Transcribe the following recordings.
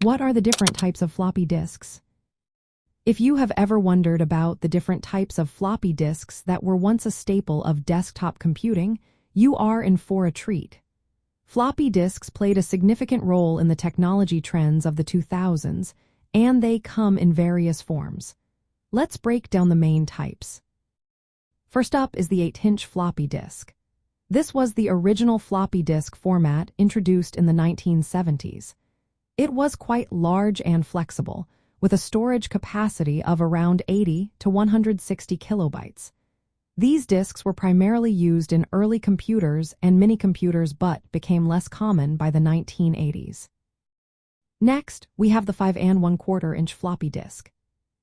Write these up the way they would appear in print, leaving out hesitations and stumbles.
What are the different types of floppy disks? If you have ever wondered about the different types of floppy disks that were once a staple of desktop computing, you are in for a treat. Floppy disks played a significant role in the technology trends of the 2000s, and they come in various forms. Let's break down the main types. First up is the 8-inch floppy disk. This was the original floppy disk format introduced in the 1970s. It was quite large and flexible, with a storage capacity of around 80 to 160 kilobytes. These disks were primarily used in early computers and mini-computers but became less common by the 1980s. Next, we have the 5 1/4 inch floppy disk.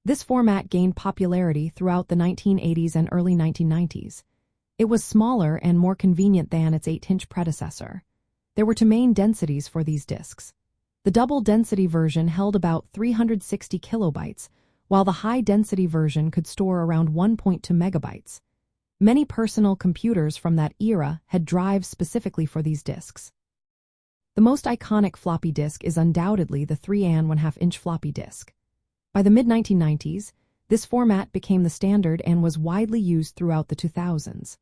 This format gained popularity throughout the 1980s and early 1990s. It was smaller and more convenient than its 8-inch predecessor. There were two main densities for these disks. The double-density version held about 360 kilobytes, while the high-density version could store around 1.2 megabytes. Many personal computers from that era had drives specifically for these disks. The most iconic floppy disk is undoubtedly the 3 1/2 inch floppy disk. By the mid-1990s, this format became the standard and was widely used throughout the 2000s.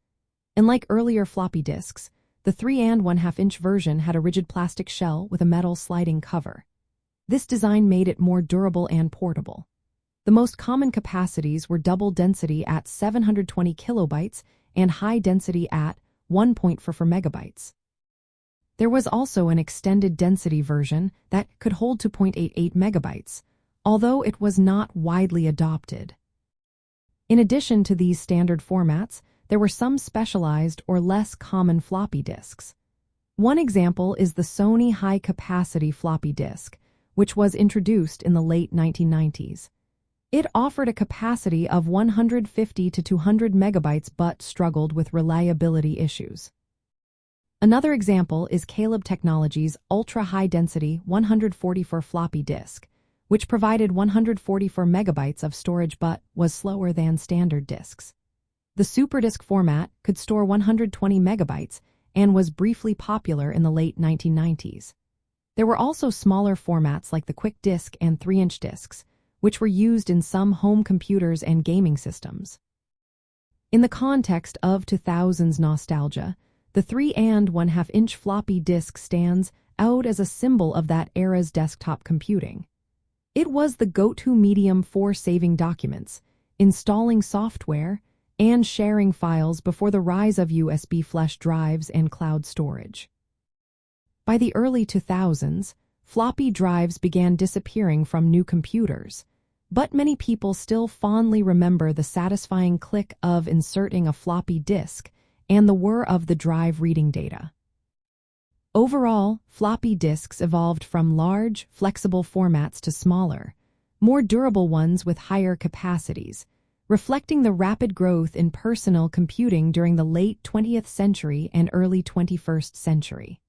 Unlike earlier floppy disks, the 3 1/2 inch version had a rigid plastic shell with a metal sliding cover. This design made it more durable and portable. The most common capacities were double density at 720 kilobytes and high density at 1.44 megabytes. There was also an extended density version that could hold 2.88 megabytes, although it was not widely adopted. In addition to these standard formats, there were some specialized or less common floppy disks. One example is the Sony high-capacity floppy disk, which was introduced in the late 1990s. It offered a capacity of 150 to 200 megabytes but struggled with reliability issues. Another example is Caleb Technologies' ultra-high-density 144 floppy disk, which provided 144 megabytes of storage but was slower than standard disks. The SuperDisk format could store 120 megabytes and was briefly popular in the late 1990s. There were also smaller formats like the Quick Disk and 3-inch disks, which were used in some home computers and gaming systems. In the context of 2000s nostalgia, the 3 1/2 inch floppy disk stands out as a symbol of that era's desktop computing. It was the go-to medium for saving documents, installing software, and sharing files before the rise of USB flash drives and cloud storage. By the early 2000s, floppy drives began disappearing from new computers, but many people still fondly remember the satisfying click of inserting a floppy disk and the whir of the drive reading data. Overall, floppy disks evolved from large, flexible formats to smaller, more durable ones with higher capacities, reflecting the rapid growth in personal computing during the late 20th century and early 21st century.